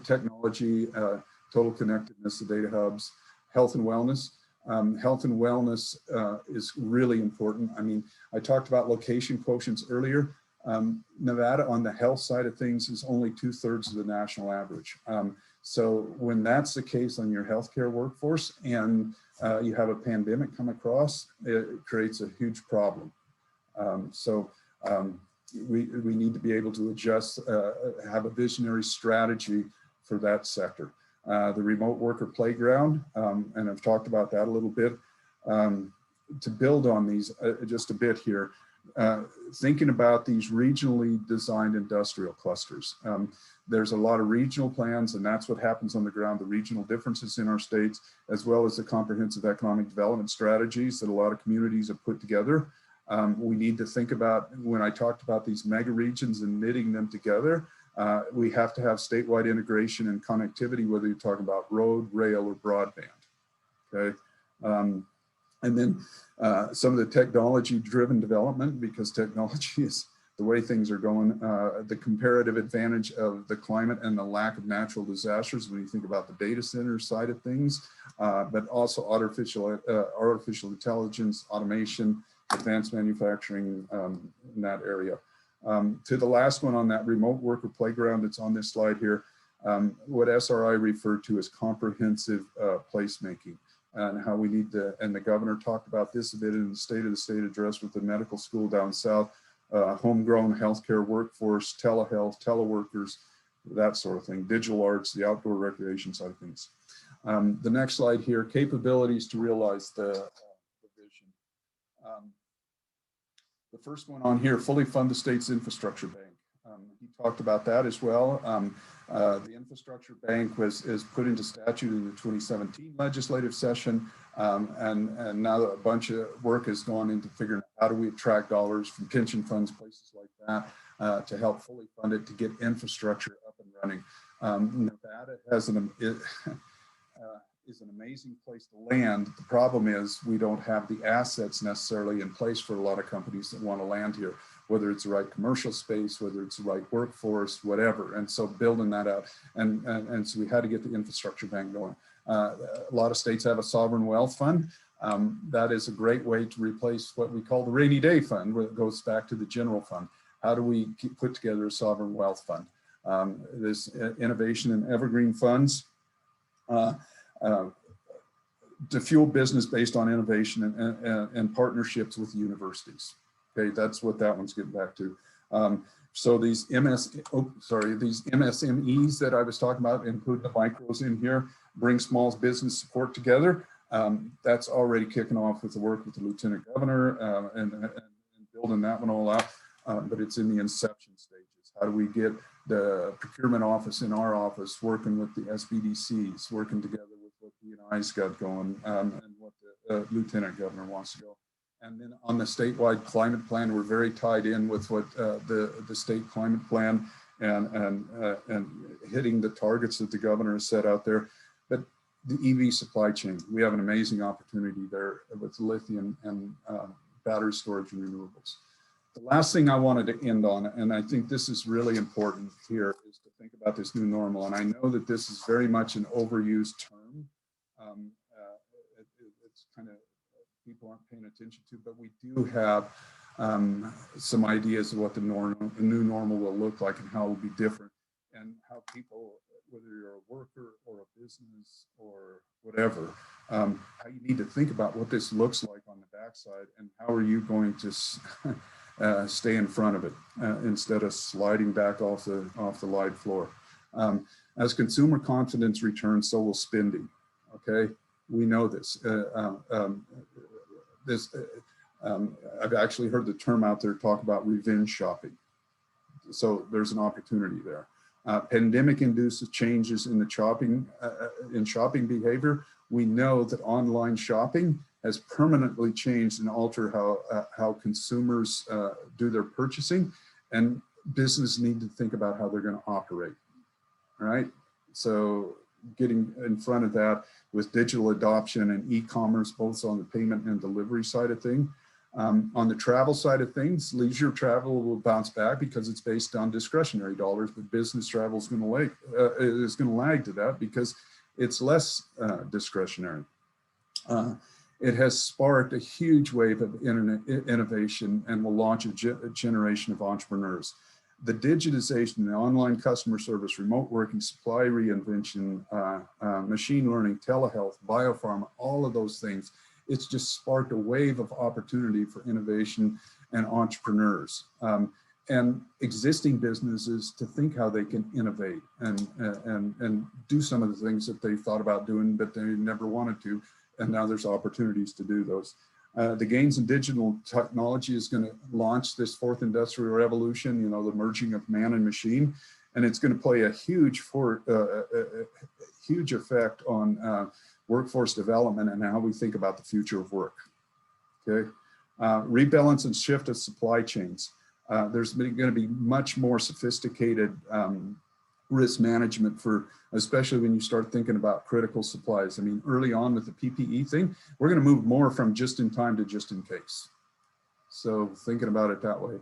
technology, total connectedness, the data hubs, health and wellness. Health and wellness is really important. I mean, I talked about location quotients earlier. Nevada on the health side of things is only 2/3 of the national average. So when that's the case on your healthcare workforce and you have a pandemic come across, it creates a huge problem. We need to be able to adjust, have a visionary strategy for that sector. The remote worker playground, and I've talked about that a little bit. To build on these just a bit here, thinking about these regionally designed industrial clusters. There's a lot of regional plans, and that's what happens on the ground, the regional differences in our states, as well as the comprehensive economic development strategies that a lot of communities have put together. We need to think about, when I talked about these mega regions and knitting them together, we have to have statewide integration and connectivity, whether you're talking about road, rail, or broadband, okay? And then some of the technology-driven development, because technology is the way things are going, the comparative advantage of the climate and the lack of natural disasters when you think about the data center side of things, but also artificial intelligence, automation, advanced manufacturing in that area. To the last one on that remote worker playground that's on this slide here, what SRI referred to as comprehensive placemaking, and how we need to, and the governor talked about this a bit in the State of the State address with the medical school down south, homegrown healthcare workforce, telehealth, teleworkers, that sort of thing, digital arts, the outdoor recreation side of things. The next slide here, capabilities to realize the vision. The first one on here, fully fund the state's infrastructure bank. He talked about that as well. The infrastructure bank is put into statute in the 2017 legislative session, and now a bunch of work has gone into figuring out how do we attract dollars from pension funds, places like that, to help fully fund it to get infrastructure up and running. Nevada has is an amazing place to land. The problem is we don't have the assets necessarily in place for a lot of companies that want to land here, whether it's the right commercial space, whether it's the right workforce, whatever. And so building that out, and so we had to get the infrastructure bank going. A lot of states have a sovereign wealth fund. That is a great way to replace what we call the rainy day fund, where it goes back to the general fund. How do we put together a sovereign wealth fund? There's innovation and evergreen funds. To fuel business based on innovation and partnerships with universities. Okay, that's what that one's getting back to. So these MSMEs that I was talking about, include the micros in here, bring small business support together. That's already kicking off with the work with the Lieutenant Governor and building that one all out, but it's in the inception stages. How do we get the procurement office in our office working with the SBDCs, working together with what DNI's got going, and what the Lieutenant Governor wants to go. And then on the statewide climate plan, we're very tied in with what the state climate plan and hitting the targets that the governor has set out there. But the EV supply chain, we have an amazing opportunity there with lithium and battery storage and renewables. The last thing I wanted to end on, and I think this is really important here, is to think about this new normal. And I know that this is very much an overused term. It's kind of, people aren't paying attention to, but we do have some ideas of what the new normal will look like and how it will be different, and how people whether you're a worker or a business or whatever, how you need to think about what this looks like on the backside and how are you going to stay in front of it instead of sliding back off the live floor. As consumer confidence returns, so will spending. Okay, we know this. I've actually heard the term out there talk about revenge shopping. So there's an opportunity there. Pandemic induces changes in the shopping behavior. We know that online shopping has permanently changed and altered how consumers do their purchasing, and business need to think about how they're going to operate. All right. So getting in front of that with digital adoption and e-commerce, both on the payment and delivery side of things. On the travel side of things, leisure travel will bounce back because it's based on discretionary dollars, but business travel is going to lag to that because it's less discretionary. It has sparked a huge wave of innovation and will launch a generation of entrepreneurs. The digitization, the online customer service, remote working, supply reinvention, machine learning, telehealth, biopharma, all of those things, it's just sparked a wave of opportunity for innovation and entrepreneurs. And existing businesses to think how they can innovate and do some of the things that they thought about doing, but they never wanted to. And now there's opportunities to do those. The gains in digital technology is going to launch this fourth industrial revolution, you know, the merging of man and machine. And it's going to play a huge effect on workforce development and how we think about the future of work. Okay. Rebalance and shift of supply chains. There's going to be much more sophisticated risk management for, especially when you start thinking about critical supplies. I mean, early on with the PPE thing, we're going to move more from just in time to just in case. So thinking about it that way.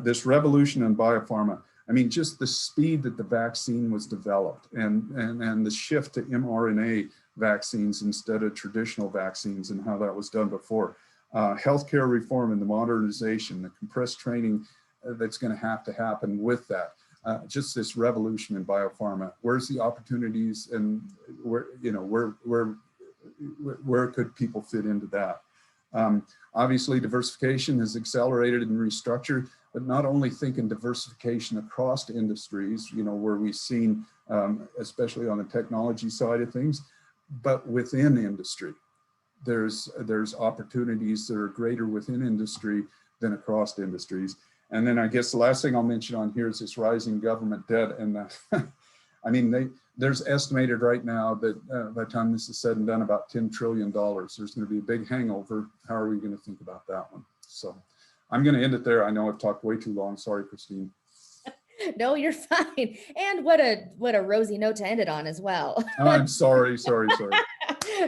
This revolution in biopharma, I mean, just the speed that the vaccine was developed and the shift to mRNA vaccines instead of traditional vaccines and how that was done before. Healthcare reform and the modernization, the compressed training that's going to happen with that. Just this revolution in biopharma. Where's the opportunities and where, you know, where could people fit into that? Obviously, diversification has accelerated and restructured, but not only thinking diversification across industries, you know, where we've seen, especially on the technology side of things, but within industry. There's opportunities that are greater within industry than across industries. And then I guess the last thing I'll mention on here is this rising government debt. And I mean, there's estimated right now that by the time this is said and done, about $10 trillion. There's going to be a big hangover. How are we going to think about that one? So I'm going to end it there. I know I've talked way too long. Sorry, Kristine. No, you're fine. And what a rosy note to end it on as well. Oh, I'm sorry.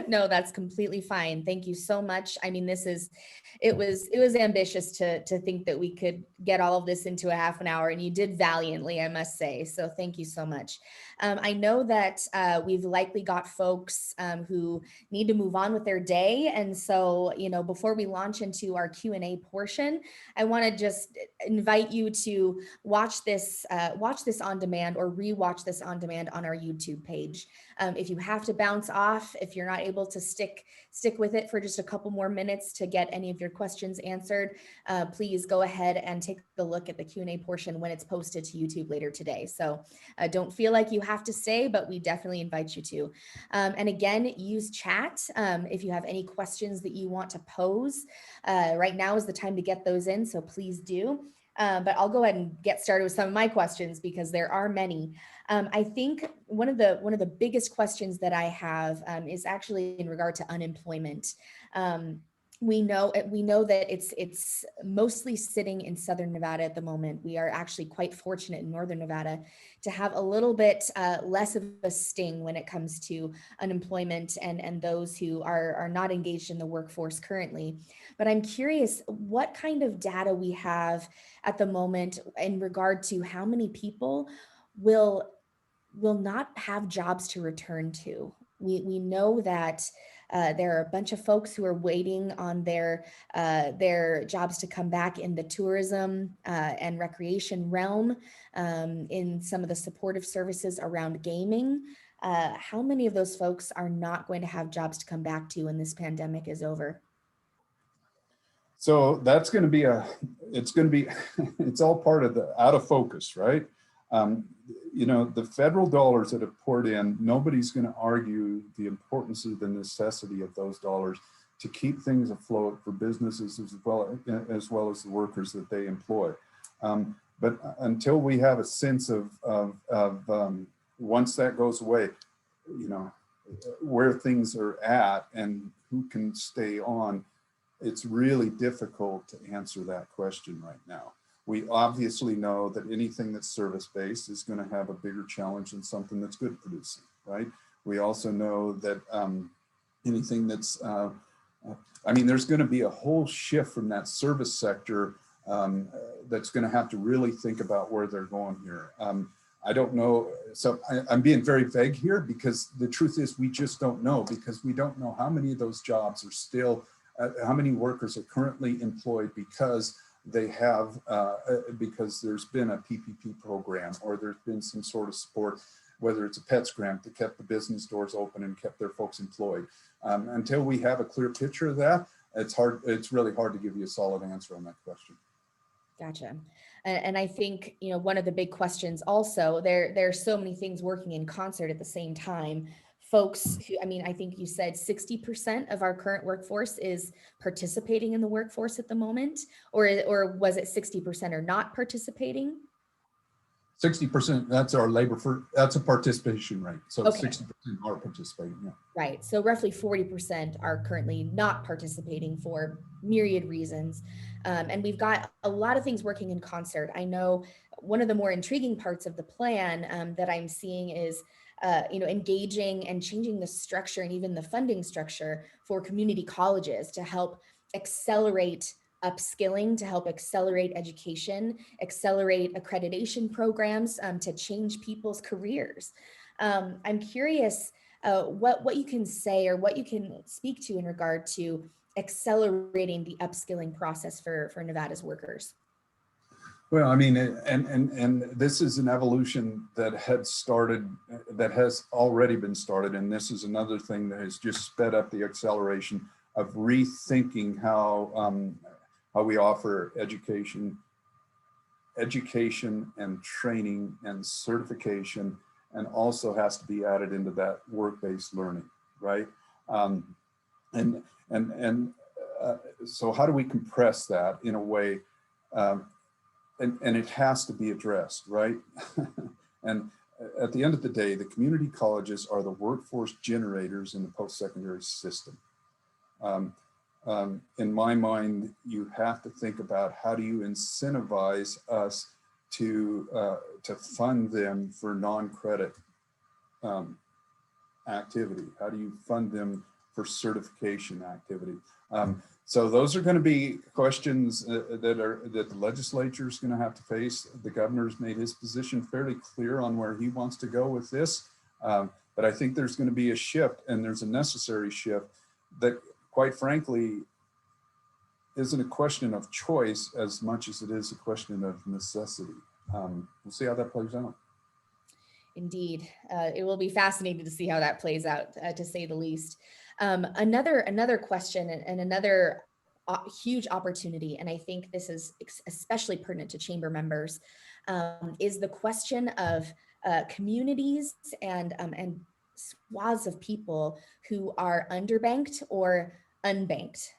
No, that's completely fine. Thank you so much. I mean, it was ambitious to think that we could get all of this into a half an hour, and you did valiantly, I must say. So thank you so much. I know that we've likely got folks who need to move on with their day. And so, you know, before we launch into our Q&A portion, I want to just invite you to watch this on demand or rewatch this on demand on our YouTube page. If you have to bounce off, if you're not able to stick with it for just a couple more minutes to get any of your questions answered, please go ahead and take a look at the Q&A portion when it's posted to YouTube later today. So don't feel like you have to stay, but we definitely invite you to. And again, use chat if you have any questions that you want to pose. Right now is the time to get those in, so please do. But I'll go ahead and get started with some of my questions because there are many. I think one of the biggest questions that I have is actually in regard to unemployment. We know that it's mostly sitting in Southern Nevada at the moment. We are actually quite fortunate in Northern Nevada to have a little bit less of a sting when it comes to unemployment and those who are not engaged in the workforce currently. But I'm curious what kind of data we have at the moment in regard to how many people will not have jobs to return to. We know that there are a bunch of folks who are waiting on their jobs to come back in the tourism and recreation realm, in some of the supportive services around gaming. How many of those folks are not going to have jobs to come back to when this pandemic is over? So that's going to be it's all part of the out of focus, right? You know, the federal dollars that have poured in, nobody's going to argue the importance of the necessity of those dollars to keep things afloat for businesses as well as the workers that they employ. But until we have a sense of once that goes away, you know, where things are at and who can stay on, it's really difficult to answer that question right now. We obviously know that anything that's service-based is going to have a bigger challenge than something that's good producing, right? We also know that anything that's, I mean, there's going to be a whole shift from that service sector that's going to have to really think about where they're going here. I don't know, so I'm being very vague here because the truth is we just don't know, because we don't know how many of those jobs are still, how many workers are currently employed because they have, because there's been a PPP program or there's been some sort of support, whether it's a PETS grant that kept the business doors open and kept their folks employed. Until we have a clear picture of that, it's really hard to give you a solid answer on that question. Gotcha. And I think, you know, one of the big questions also, there's so many things working in concert at the same time. Folks who, I mean, I think you said 60% of our current workforce is participating in the workforce at the moment, or was it 60% are not participating? 60%, that's our that's a participation rate. So okay. 60% are participating, yeah. Right, so roughly 40% are currently not participating for myriad reasons. And we've got a lot of things working in concert. I know one of the more intriguing parts of the plan that I'm seeing is you know, engaging and changing the structure and even the funding structure for community colleges to help accelerate upskilling, to help accelerate education, accelerate accreditation programs to change people's careers. I'm curious what you can say or what you can speak to in regard to accelerating the upskilling process for Nevada's workers. Well, I mean, and this is an evolution that had started, that has already been started, and this is another thing that has just sped up the acceleration of rethinking how we offer education and training and certification, and also has to be added into that work-based learning, right? So how do we compress that in a way? And it has to be addressed, right? And at the end of the day, the community colleges are the workforce generators in the post-secondary system. In my mind, you have to think about how do you incentivize us to fund them for non-credit activity? How do you fund them for certification activity? So those are going to be questions that the legislature is going to have to face. The governor's made his position fairly clear on where he wants to go with this. But I think there's going to be a shift, and there's a necessary shift that, quite frankly, isn't a question of choice as much as it is a question of necessity. We'll see how that plays out. Indeed. It will be fascinating to see how that plays out, to say the least. Another question and another huge opportunity, and I think this is especially pertinent to chamber members, is the question of communities and swaths of people who are underbanked or unbanked.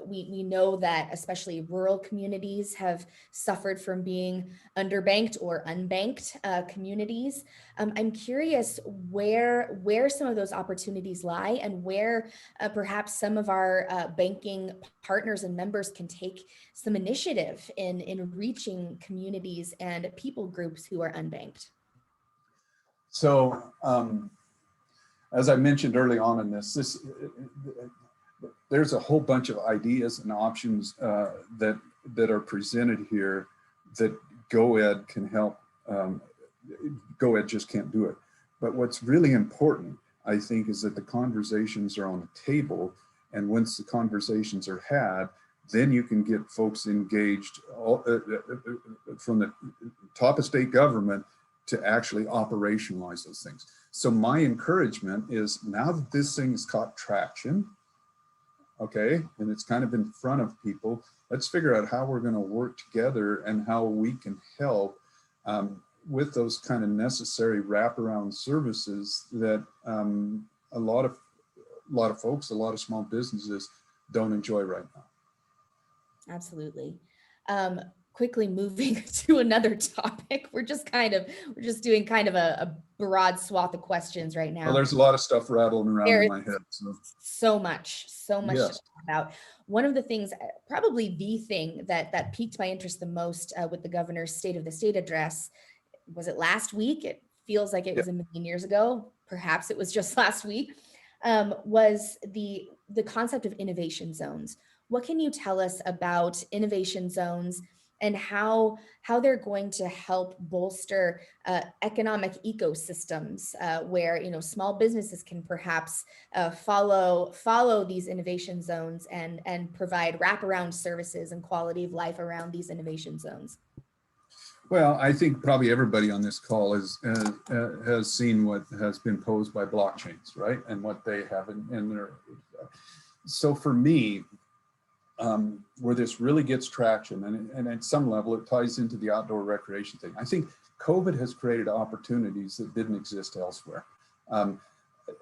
We know that especially rural communities have suffered from being underbanked or unbanked communities. I'm curious where some of those opportunities lie, and where perhaps some of our banking partners and members can take some initiative in reaching communities and people groups who are unbanked. So as I mentioned early on in this there's a whole bunch of ideas and options that are presented here that GOED can help. GOED just can't do it. But what's really important, I think, is that the conversations are on the table. And once the conversations are had, then you can get folks engaged from the top of state government to actually operationalize those things. So my encouragement is, now that this thing's caught traction, okay, and it's kind of in front of people, let's figure out how we're going to work together and how we can help with those kind of necessary wraparound services that a lot of folks, a lot of small businesses don't enjoy right now. Absolutely. Quickly moving to another topic. We're just doing kind of a broad swath of questions right now. Well, there's a lot of stuff rattling around in my head. So much Yes. to talk about. One of the things, probably the thing that piqued my interest the most with the governor's State of the State address, was it last week? It feels like it was a million years ago. Perhaps it was just last week. Was the concept of innovation zones. What can you tell us about innovation zones and how they're going to help bolster economic ecosystems where, you know, small businesses can perhaps follow these innovation zones and provide wraparound services and quality of life around these innovation zones? Well, I think probably everybody on this call has seen what has been posed by blockchains, right? And what they have in their. So for me, where this really gets traction, and at some level it ties into the outdoor recreation thing. I think COVID has created opportunities that didn't exist elsewhere.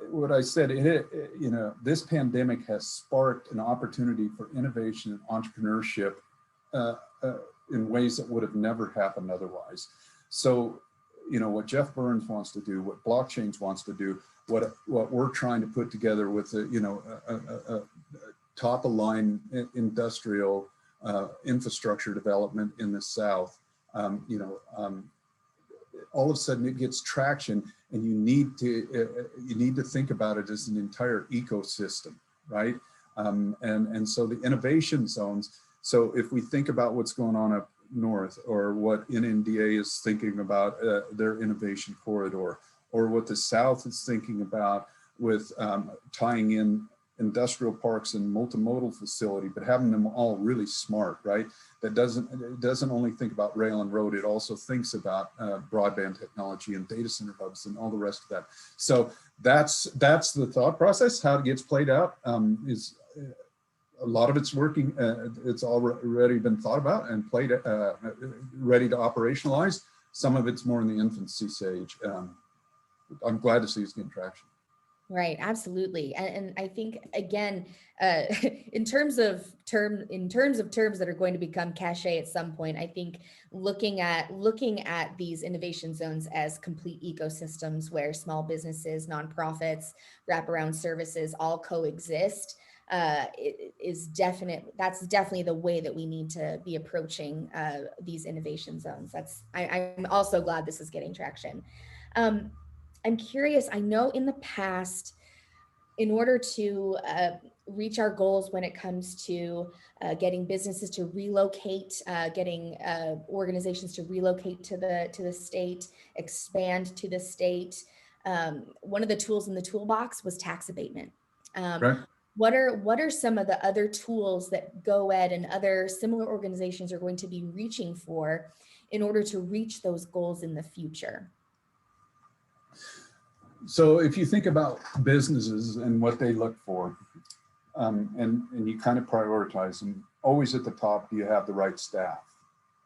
What I said, you know, this pandemic has sparked an opportunity for innovation and entrepreneurship in ways that would have never happened otherwise. So, you know, what Jeff Burns wants to do, what blockchains wants to do, what we're trying to put together with a top of line industrial infrastructure development in the South, all of a sudden it gets traction, and you need to think about it as an entire ecosystem, right? And so the innovation zones. So if we think about what's going on up north, or what NNDA is thinking about their innovation corridor, or what the South is thinking about with tying in industrial parks and multimodal facility, but having them all really smart, right? That doesn't only think about rail and road, it also thinks about broadband technology and data center hubs and all the rest of that. So that's the thought process. How it gets played out is a lot of it's working. It's already been thought about and played, ready to operationalize. Some of it's more in the infancy stage. I'm glad to see it's getting traction. Right, absolutely, and I think again, in terms of terms that are going to become cachet at some point, I think looking at these innovation zones as complete ecosystems where small businesses, nonprofits, wraparound services all coexist, that's definitely the way that we need to be approaching these innovation zones. I'm also glad this is getting traction. I'm curious, I know in the past, in order to reach our goals when it comes to getting businesses to relocate, getting organizations to relocate to the state, expand to the state, one of the tools in the toolbox was tax abatement. Right. What are some of the other tools that GOED and other similar organizations are going to be reaching for in order to reach those goals in the future? So if you think about businesses and what they look for, and you kind of prioritize them, always at the top, do you have the right staff,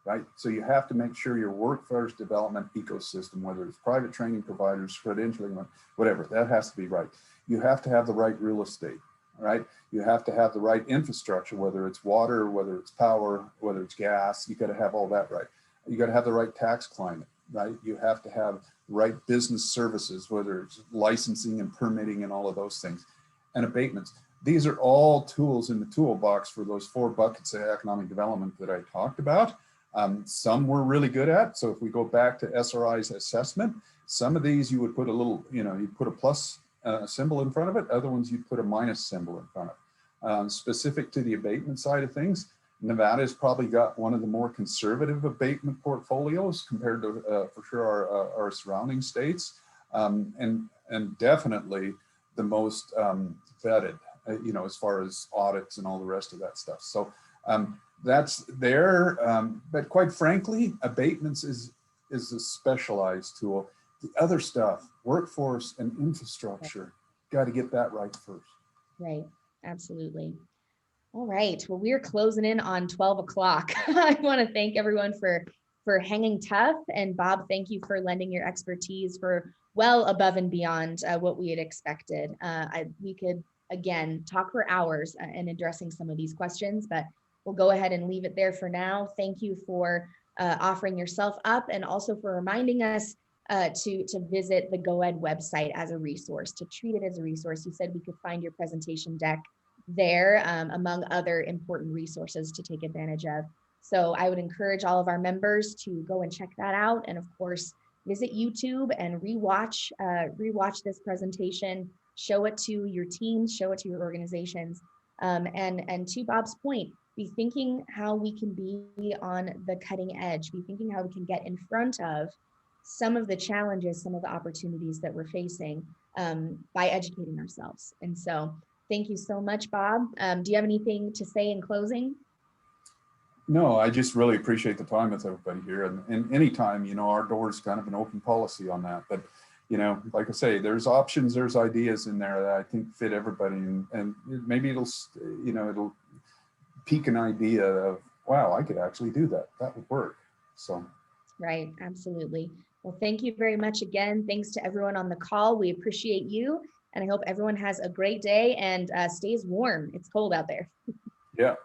right? So you have to make sure your workforce development ecosystem, whether it's private training providers, credentialing, whatever, that has to be right. You have to have the right real estate, right? You have to have the right infrastructure, whether it's water, whether it's power, whether it's gas, you got to have all that right. You got to have the right tax climate, right? You have to have right business services, whether it's licensing and permitting and all of those things, and abatements. These are all tools in the toolbox for those 4 buckets of economic development that I talked about. Some we're really good at. So if we go back to SRI's assessment, some of these you would put a little, you'd put a plus symbol in front of it. Other ones you'd put a minus symbol in front of it. Specific to the abatement side of things, Nevada's probably got one of the more conservative abatement portfolios compared to, for sure, our surrounding states. And definitely the most vetted, as far as audits and all the rest of that stuff. So that's there. But quite frankly, abatements is a specialized tool. The other stuff, workforce and infrastructure, got to get that right first. Right, absolutely. All right, well, we're closing in on 12 o'clock. I want to thank everyone for hanging tough. And Bob, thank you for lending your expertise for well above and beyond what we had expected. We could, again, talk for hours in addressing some of these questions, but we'll go ahead and leave it there for now. Thank you for offering yourself up and also for reminding us to visit the GOED website as a resource, to treat it as a resource. You said we could find your presentation deck there, among other important resources to take advantage of. So I would encourage all of our members to go and check that out. And of course, visit YouTube and rewatch this presentation, show it to your teams, show it to your organizations. And to Bob's point, be thinking how we can be on the cutting edge, be thinking how we can get in front of some of the challenges, some of the opportunities that we're facing by educating ourselves. And so thank you so much, Bob. Do you have anything to say in closing? No, I just really appreciate the time with everybody here. And anytime, our door is kind of an open policy on that. But, like I say, there's options, there's ideas in there that I think fit everybody. And maybe it'll pique an idea of, wow, I could actually do that. That would work. So. Right, absolutely. Well, thank you very much again. Thanks to everyone on the call. We appreciate you. And I hope everyone has a great day and stays warm. It's cold out there. Yeah.